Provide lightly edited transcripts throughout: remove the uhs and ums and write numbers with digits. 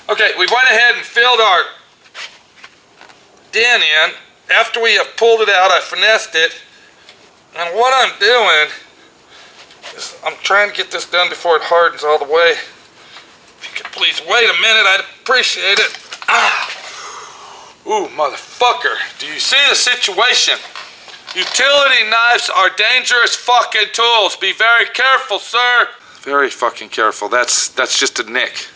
Okay, we went ahead and filled our dent in. After we have pulled it out, I finessed it. And what I'm doing is I'm trying to get this done before it hardens all the way. If you could please wait a minute, I'd appreciate it. Ah. Ooh, motherfucker. Do you see the situation? Utility knives are dangerous fucking tools. Be very careful, sir. Very fucking careful. That's just a nick.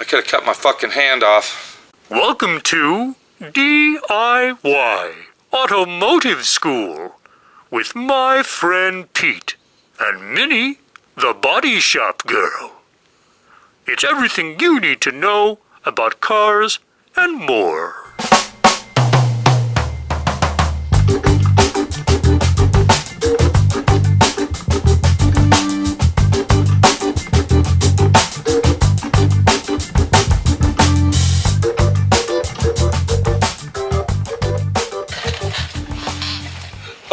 I could have cut my fucking hand off. Welcome to D.I.Y. Automotive School with my friend Pete and Minnie, the body shop girl. It's everything you need to know about cars and more.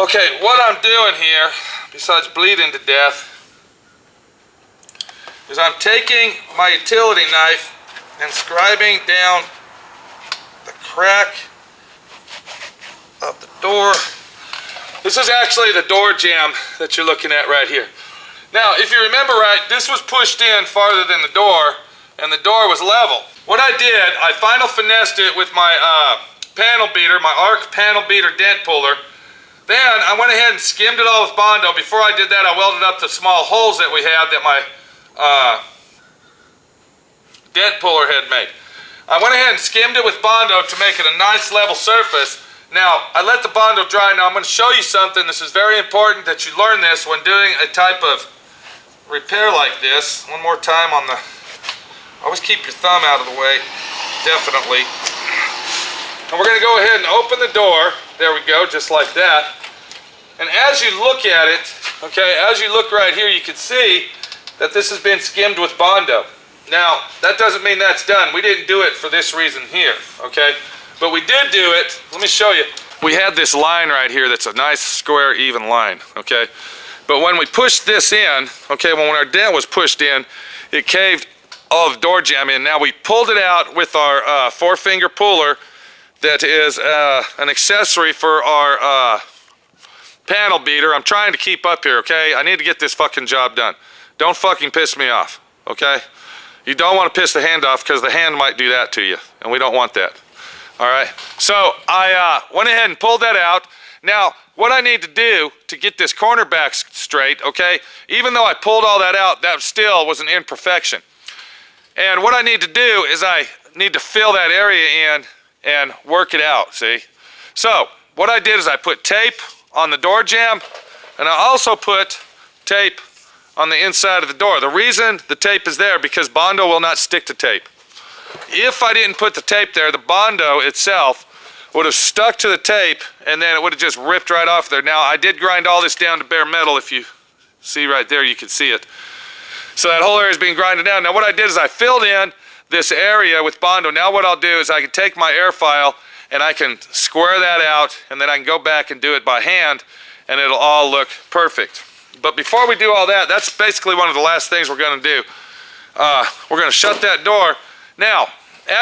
Okay, what I'm doing here, besides bleeding to death, is I'm taking my utility knife and scribing down the crack of the door. This is actually the door jamb that you're looking at right here. Now, if you remember right, this was pushed in farther than the door, and the door was level. What I did, I final finessed it with my panel beater, my arc panel beater dent puller. Then I went ahead and skimmed it all with Bondo. Before I did that, I welded up the small holes that we had that my dent puller had made. I went ahead and skimmed it with Bondo to make it a nice level surface. Now, I let the Bondo dry. Now I'm going to show you something. This is very important that you learn this when doing a type of repair like this. One more time on the... Always keep your thumb out of the way. Definitely. And we're going to go ahead and open the door. There we go, just like that. And as you look at it, okay, as you look right here, you can see that this has been skimmed with Bondo. Now, that doesn't mean that's done. We didn't do it for this reason here, okay? But we did do it. Let me show you. We had this line right here that's a nice square, even line, okay? But when we pushed this in, okay, when our dent was pushed in, it caved all the door jamb in. Now we pulled it out with our four-finger puller that is an accessory for our panel beater. I'm trying to keep up here, okay? I need to get this fucking job done. Don't fucking piss me off, okay? You don't want to piss the hand off because the hand might do that to you, and we don't want that. All right? So I went ahead and pulled that out. Now, what I need to do to get this corner back straight, okay, even though I pulled all that out, that still was an imperfection. And what I need to do is I need to fill that area in and work it out, see? So, what I did is I put tape on the door jamb, and I also put tape on the inside of the door. The reason the tape is there, because Bondo will not stick to tape. If I didn't put the tape there, the Bondo itself would have stuck to the tape, and then it would have just ripped right off there. Now, I did grind all this down to bare metal. If you see right there, you can see it. So that whole area is being grinded down. Now, what I did is I filled in this area with Bondo. Now what I'll do is I can take my air file and I can square that out, and then I can go back and do it by hand, and it'll all look perfect. But before we do all that, that's basically one of the last things we're going to do. We're going to shut that door. Now,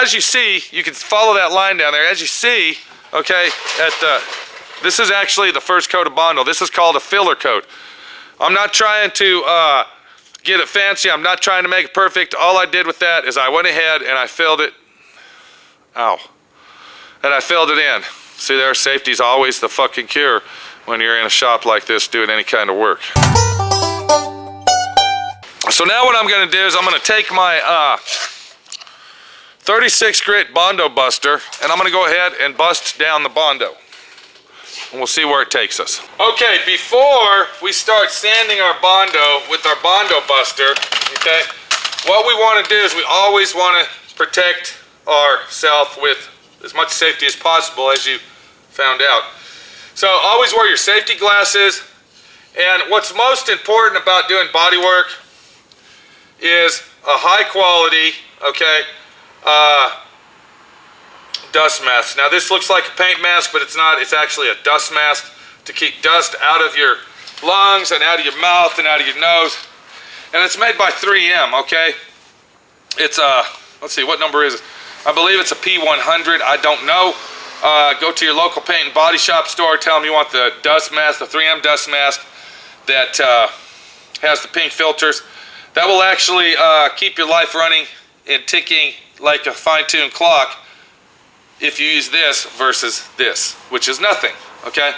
as you see, you can follow that line down there. As you see, okay, this is actually the first coat of Bondo. This is called a filler coat. I'm not trying to get it fancy. I'm not trying to make it perfect. All I did with that is I went ahead and I filled it. Ow. And I filled it in. See there, safety's always the fucking cure when you're in a shop like this doing any kind of work. So now what I'm going to do is I'm going to take my 36 grit Bondo buster, and I'm going to go ahead and bust down the Bondo. And we'll see where it takes us. Okay, before we start sanding our Bondo with our Bondo buster, okay, what we want to do is we always want to protect ourselves with as much safety as possible, as you found out. So always wear your safety glasses, and what's most important about doing body work is a high quality, okay, dust mask. Now this looks like a paint mask, but it's not. It's actually a dust mask to keep dust out of your lungs and out of your mouth and out of your nose. And it's made by 3M, okay? It's let's see, what number is it? I believe it's a P100, I don't know. Go to your local paint and body shop store, tell them you want the dust mask, the 3M dust mask that has the pink filters. That will actually keep your life running and ticking like a fine-tuned clock if you use this versus this, which is nothing, okay?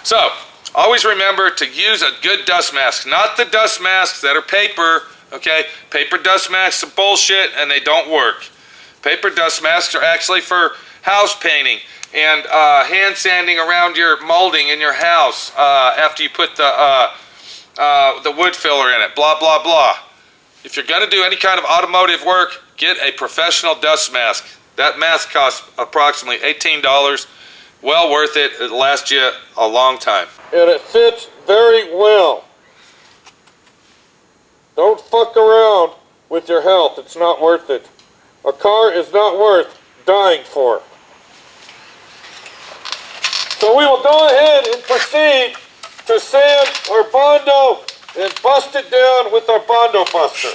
So, always remember to use a good dust mask, not the dust masks that are paper, okay? Paper dust masks are bullshit and they don't work. Paper dust masks are actually for house painting and hand sanding around your molding in your house after you put the wood filler in it, blah, blah, blah. If you're gonna do any kind of automotive work, get a professional dust mask. That mask costs approximately $18. Well worth it. It'll last you a long time. And it fits very well. Don't fuck around with your health. It's not worth it. A car is not worth dying for. So we will go ahead and proceed to sand our Bondo and bust it down with our Bondo Buster.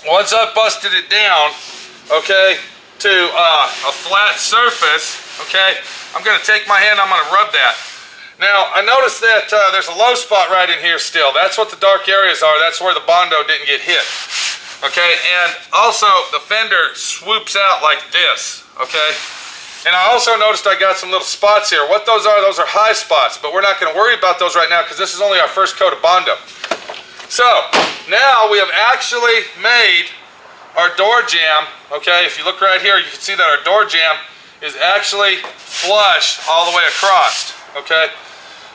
Once I've busted it down, okay, to a flat surface, okay, I'm going to take my hand, I'm going to rub that. Now, I noticed that there's a low spot right in here still. That's what the dark areas are. That's where the Bondo didn't get hit, okay? And also, the fender swoops out like this, okay? And I also noticed I got some little spots here. What those are high spots, but we're not going to worry about those right now because this is only our first coat of Bondo. So, now we have actually made our door jamb, okay? If you look right here, you can see that our door jamb is actually flush all the way across, okay?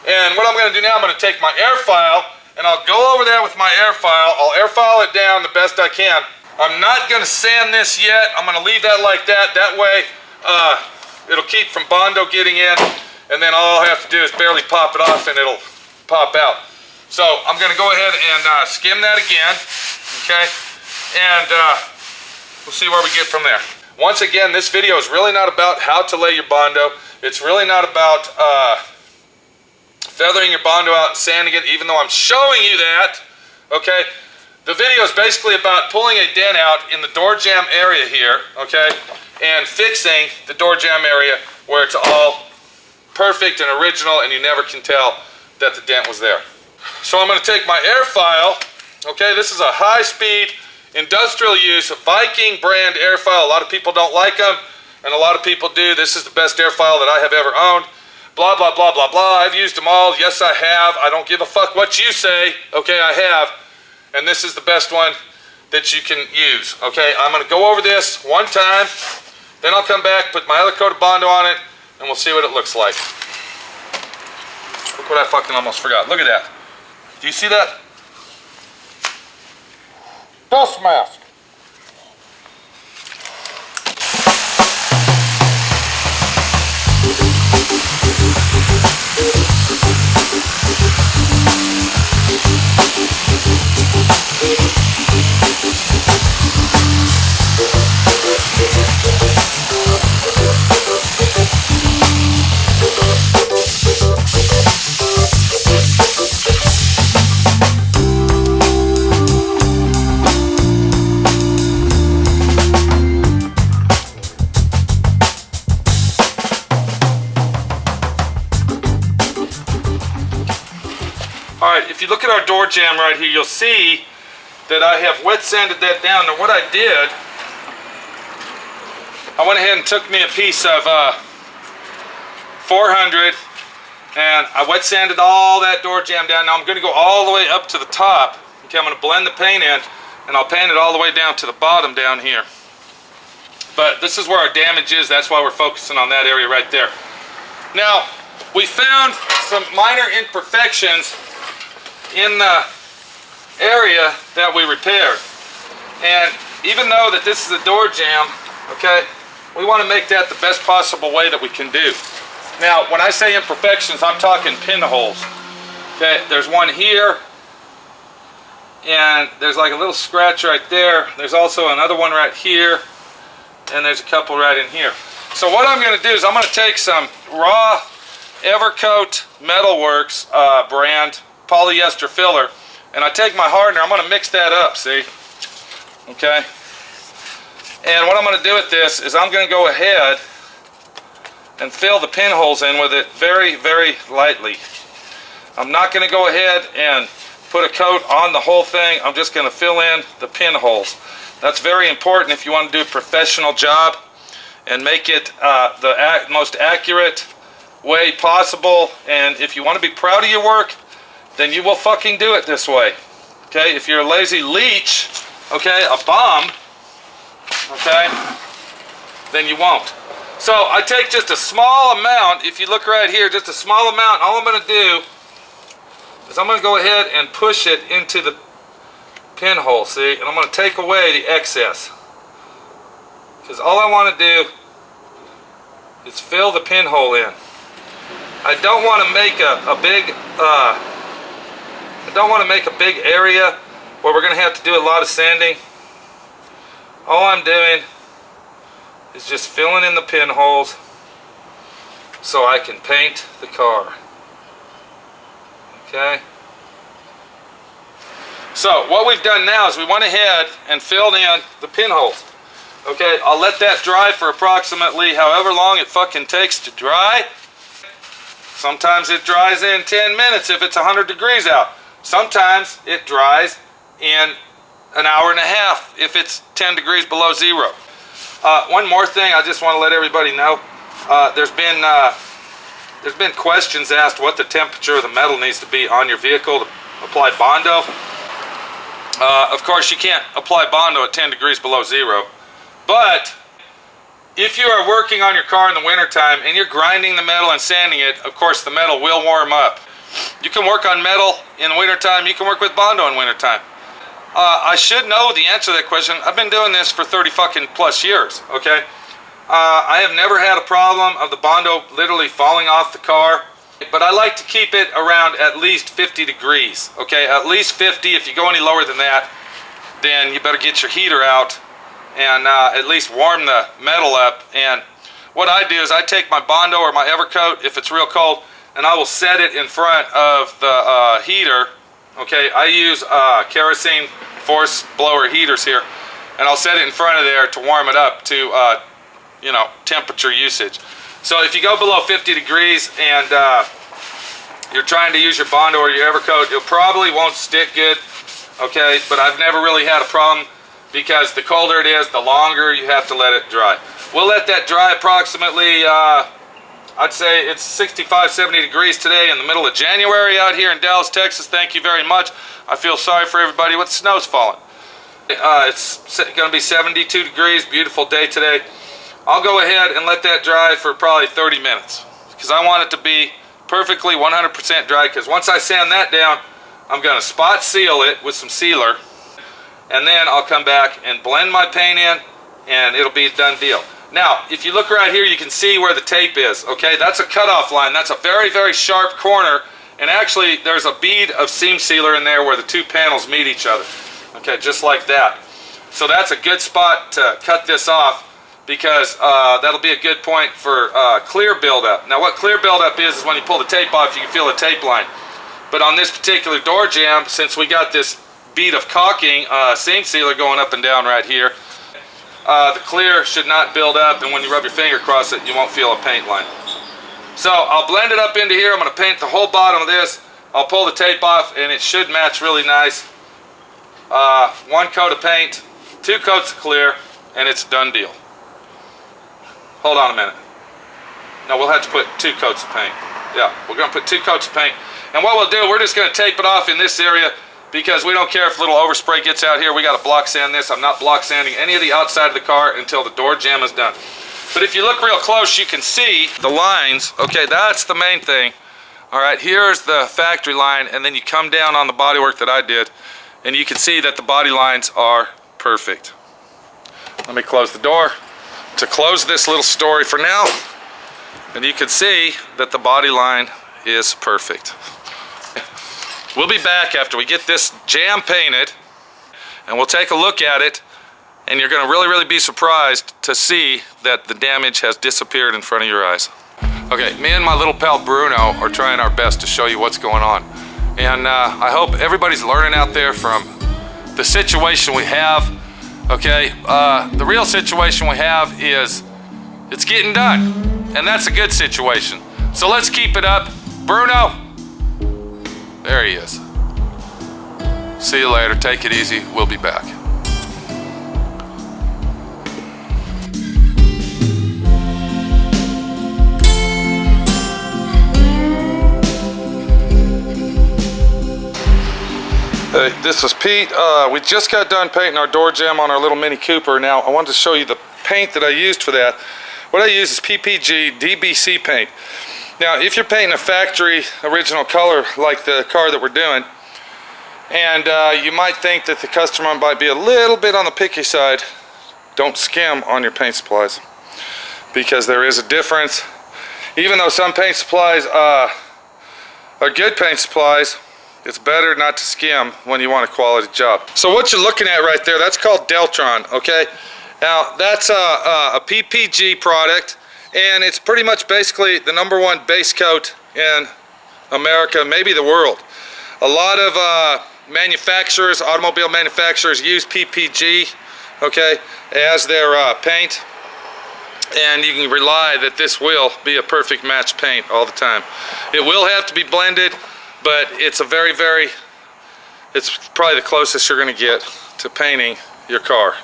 And what I'm going to do now, I'm going to take my air file, and I'll go over there with my air file. I'll air file it down the best I can. I'm not going to sand this yet. I'm going to leave that like that. That way, it'll keep from Bondo getting in, and then all I'll have to do is barely pop it off, and it'll pop out. So I'm going to go ahead and skim that again, okay? And we'll see where we get from there. Once again, this video is really not about how to lay your Bondo. It's really not about feathering your Bondo out and sanding it, even though I'm showing you that, okay? The video is basically about pulling a dent out in the door jamb area here, okay? And fixing the door jamb area where it's all perfect and original and you never can tell that the dent was there. So I'm going to take my air file, okay, this is a high-speed industrial use Viking brand air file. A lot of people don't like them, and a lot of people do. This is the best air file that I have ever owned. Blah, blah, blah, blah, blah. I've used them all. Yes, I have. I don't give a fuck what you say. Okay, I have. And this is the best one that you can use. Okay, I'm going to go over this one time, then I'll come back, put my other coat of Bondo on it, and we'll see what it looks like. Look what I fucking almost forgot. Look at that. Do you see that? Dust mask. Alright, if you look at our door jamb right here, you'll see that I have wet sanded that down. Now what I did, I went ahead and took me a piece of 400 and I wet sanded all that door jamb down. Now I'm going to go all the way up to the top. Okay, I'm going to blend the paint in and I'll paint it all the way down to the bottom down here. But this is where our damage is. That's why we're focusing on that area right there. Now, we found some minor imperfections in the area that we repaired. And even though that this is a door jamb, okay, we want to make that the best possible way that we can do. Now, when I say imperfections, I'm talking pinholes. Okay, there's one here, and there's like a little scratch right there. There's also another one right here, and there's a couple right in here. So what I'm going to do is I'm going to take some raw Evercoat Metalworks brand polyester filler, and I take my hardener. I'm going to mix that up, see? Okay? And what I'm going to do with this is I'm going to go ahead and fill the pinholes in with it very, very lightly. I'm not going to go ahead and put a coat on the whole thing. I'm just going to fill in the pinholes. That's very important if you want to do a professional job and make it the most accurate way possible. And if you want to be proud of your work, then you will fucking do it this way. Okay? If you're a lazy leech, okay, a bum, okay, then you won't. So I take just a small amount. If you look right here, just a small amount. All I'm going to do is I'm going to go ahead and push it into the pinhole, see? And I'm going to take away the excess. Because all I want to do is fill the pinhole in. I don't want to make a big area where we're going to have to do a lot of sanding. All I'm doing is just filling in the pinholes so I can paint the car. Okay? So what we've done now is we went ahead and filled in the pinholes. Okay, I'll let that dry for approximately however long it fucking takes to dry. Sometimes it dries in 10 minutes if it's 100 degrees out. Sometimes it dries in an hour and a half if it's 10 degrees below zero. One more thing I just want to let everybody know. There's been questions asked what the temperature of the metal needs to be on your vehicle to apply Bondo. Of course, you can't apply Bondo at 10 degrees below zero. But if you are working on your car in the wintertime and you're grinding the metal and sanding it, of course the metal will warm up. You can work on metal in the wintertime. You can work with Bondo in wintertime. I should know the answer to that question. I've been doing this for 30 fucking plus years, okay? I have never had a problem of the Bondo literally falling off the car, but I like to keep it around at least 50 degrees, okay? At least 50. If you go any lower than that, then you better get your heater out and at least warm the metal up. And what I do is I take my Bondo or my Evercoat, if it's real cold, and I will set it in front of the heater. Okay, I use kerosene force blower heaters here, and I'll set it in front of there to warm it up to you know, temperature usage. So if you go below 50 degrees and you're trying to use your Bondo or your Evercoat, it probably won't stick good, okay? But I've never really had a problem because the colder it is, the longer you have to let it dry. We'll let that dry approximately, I'd say it's 65, 70 degrees today in the middle of January out here in Dallas, Texas. Thank you very much. I feel sorry for everybody with snow's falling. It's going to be 72 degrees, beautiful day today. I'll go ahead and let that dry for probably 30 minutes because I want it to be perfectly 100% dry, because once I sand that down, I'm going to spot seal it with some sealer, and then I'll come back and blend my paint in, and it'll be a done deal. Now, if you look right here, you can see where the tape is, okay? That's a cutoff line. That's a very, very sharp corner, and actually there's a bead of seam sealer in there where the two panels meet each other, okay, just like that. So that's a good spot to cut this off, because that'll be a good point for clear buildup. Now what clear buildup is when you pull the tape off, you can feel the tape line. But on this particular door jamb, since we got this bead of caulking seam sealer going up and down right here, the clear should not build up, and when you rub your finger across it, you won't feel a paint line. So I'll blend it up into here. I'm going to paint the whole bottom of this. I'll pull the tape off, and it should match really nice. One coat of paint, 2 coats of clear, and it's a done deal. Hold on a minute. No, we'll have to put 2 coats of paint. Yeah, we're going to put 2 coats of paint. And what we'll do, we're just going to tape it off in this area, because we don't care if a little overspray gets out here. We got to block sand this. I'm not block sanding any of the outside of the car until the door jamb is done. But if you look real close, you can see the lines. Okay, that's the main thing. All right, here's the factory line, and then you come down on the bodywork that I did, and you can see that the body lines are perfect. let me close the door to close this little story for now. And you can see that the body line is perfect. We'll be back after we get this Jamb painted, and we'll take a look at it, and you're going to really be surprised to see that the damage has disappeared in front of your eyes. Okay, me and my little pal Bruno are trying our best to show you what's going on. And I hope everybody's learning out there from the situation we have. Okay, the real situation we have is it's getting done, and that's a good situation. So let's keep it up. Bruno, there he is. See you later, take it easy, we'll be back. Hey, this is Pete. We just got done painting our door jamb on our little Mini Cooper. Now, I wanted to show you the paint that I used for that. What I use is PPG DBC paint. Now, if you're painting a factory original color like the car that we're doing, and you might think that the customer might be a little bit on the picky side, don't skim on your paint supplies, because there is a difference. Even though some paint supplies are good paint supplies, it's better not to skim when you want a quality job. So what you're looking at right there, that's called Deltron, okay? Now, that's a PPG product, and it's pretty much basically the #1 base coat in America, maybe the world. A lot of manufacturers, automobile manufacturers, use PPG, okay, as their paint, and you can rely that this will be a perfect match paint all the time. It will have to be blended, but it's a it's probably the closest you're going to get to painting your car.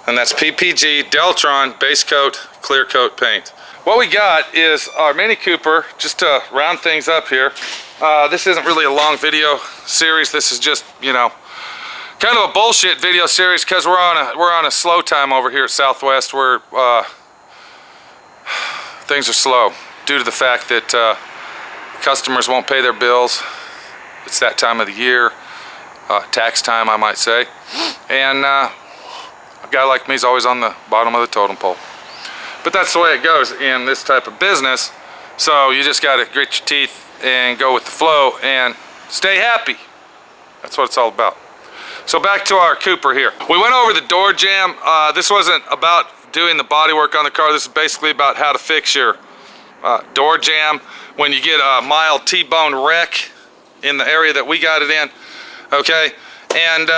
And that's PPG Deltron base coat clear coat paint. What we got is our Mini Cooper, just to round things up here. This isn't really a long video series. This is just, you know, kind of a bullshit video series, because we're on a slow time over here at Southwest, where things are slow due to the fact that customers won't pay their bills. It's that time of the year, tax time, I might say, and a guy like me is always on the bottom of the totem pole. But that's the way it goes in this type of business. So you just got to grit your teeth and go with the flow and stay happy. That's what it's all about. So back to our Cooper here. We went over the door jamb. This wasn't about doing the body work on the car. This is basically about how to fix your door jamb when you get a mild T-bone wreck in the area that we got it in. Okay, and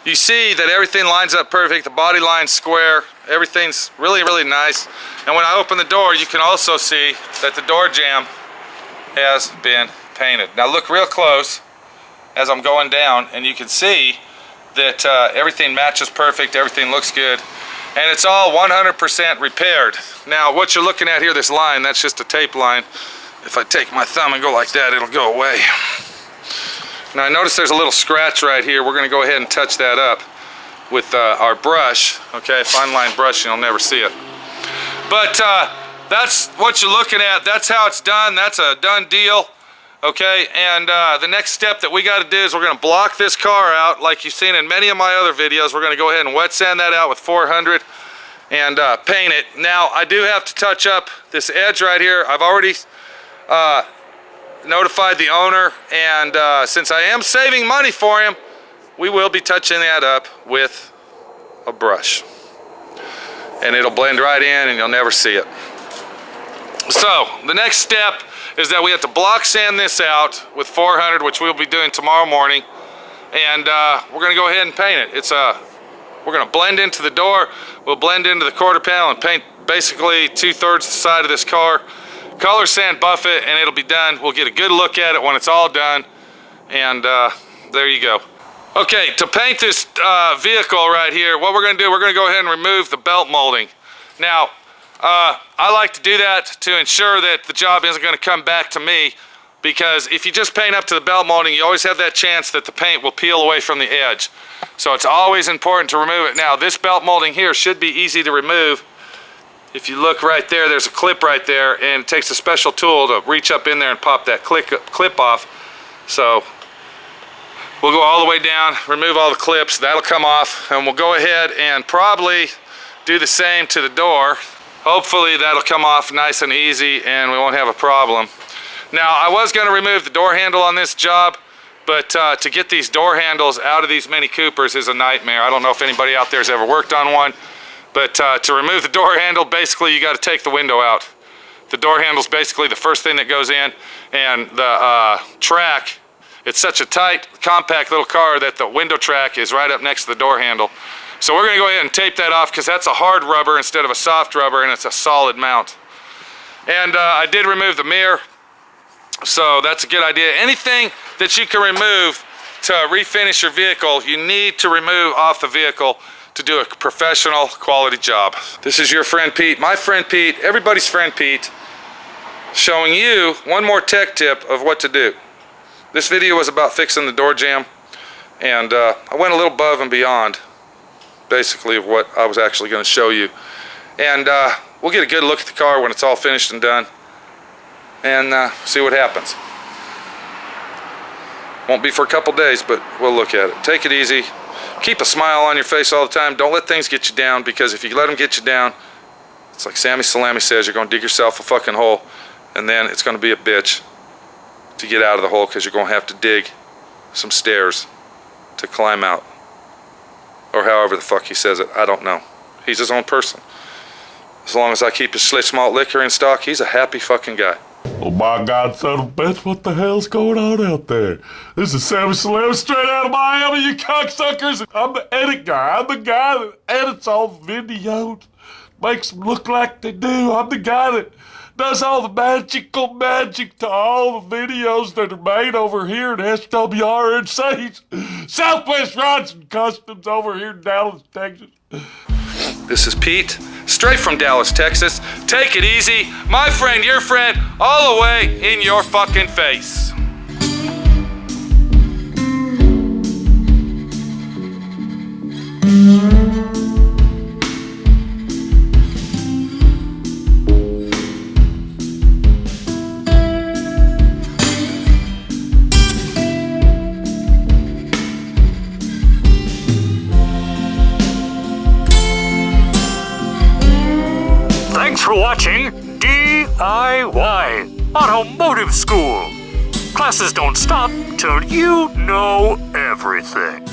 you see that everything lines up perfect. The body line's square. Everything's really nice. And when I open the door, you can also see that the door jamb has been painted. Now look real close as I'm going down, and you can see that everything matches perfect. Everything looks good, and it's all 100% repaired. Now what you're looking at here, this line, that's just a tape line. If I take my thumb and go like that, it'll go away. Now I notice there's a little scratch right here. We're going to go ahead and touch that up with our brush. Okay, fine line brush, you'll never see it. But that's what you're looking at. That's how it's done. That's a done deal. Okay, and the next step that we got to do is we're going to block this car out like you've seen in many of my other videos. We're going to go ahead and wet sand that out with 400 and paint it. Now I do have to touch up this edge right here. I've already notified the owner, and since I am saving money for him, we will be touching that up with a brush, and it'll blend right in and you'll never see it. So the next step is that we have to block sand this out with 400, which we'll be doing tomorrow morning, and we're going to go ahead and paint it. We're going to blend into the door, we'll blend into the quarter panel and paint basically 2/3 the side of this car, color sand buff it, and it'll be done. We'll get a good look at it when it's all done, and there you go. Okay, to paint this vehicle right here, what we're going to do, we're going to go ahead and remove the belt molding. Now, I like to do that to ensure that the job isn't going to come back to me, because if you just paint up to the belt molding, you always have that chance that the paint will peel away from the edge. So it's always important to remove it. Now, this belt molding here should be easy to remove. If you look right there, there's a clip right there, and it takes a special tool to reach up in there and pop that clip off. So We'll go all the way down, remove all the clips, that'll come off, and we'll go ahead and probably do the same to the door. Hopefully that'll come off nice and easy and we won't have a problem. Now, I was gonna remove the door handle on this job, but to get these door handles out of these Mini Coopers is a nightmare. I don't know if anybody out there has ever worked on one, but to remove the door handle, basically you gotta take the window out. The door handle's basically the first thing that goes in, and the track, it's such a tight, compact little car that the window track is right up next to the door handle. So we're gonna go ahead and tape that off because that's a hard rubber instead of a soft rubber, and it's a solid mount. And I did remove the mirror, so that's a good idea. Anything that you can remove to refinish your vehicle, you need to remove off the vehicle to do a professional quality job. This is your friend Pete, my friend Pete, everybody's friend Pete, showing you one more tech tip of what to do. This video was about fixing the door jamb, and I went a little above and beyond basically of what I was actually going to show you. And we'll get a good look at the car when it's all finished and done, and see what happens. Won't be for a couple days, but we'll look at it. Take it easy. Keep a smile on your face all the time. Don't let things get you down, because if you let them get you down, it's like Sammy Salami says, you're going to dig yourself a fucking hole, and then it's going to be a bitch to get out of the hole, because you're going to have to dig some stairs to climb out. Or however the fuck he says it, I don't know. He's his own person. As long as I keep his Schlitz malt liquor in stock, he's a happy fucking guy. Oh my God, son of a bitch, what the hell's going on out there? This is Sammy Salami straight out of Miami, you cocksuckers. I'm the edit guy. I'm the guy that edits all the videos, makes them look like they do. I'm the guy that does all the magical magic to all the videos that are made over here at SWRNC's Southwest Rods and Customs over here in Dallas, Texas. This is Pete, straight from Dallas, Texas. Take it easy, my friend, your friend, all the way in your fucking face. Thanks for watching D.I.Y. Automotive School. Classes don't stop till you know everything.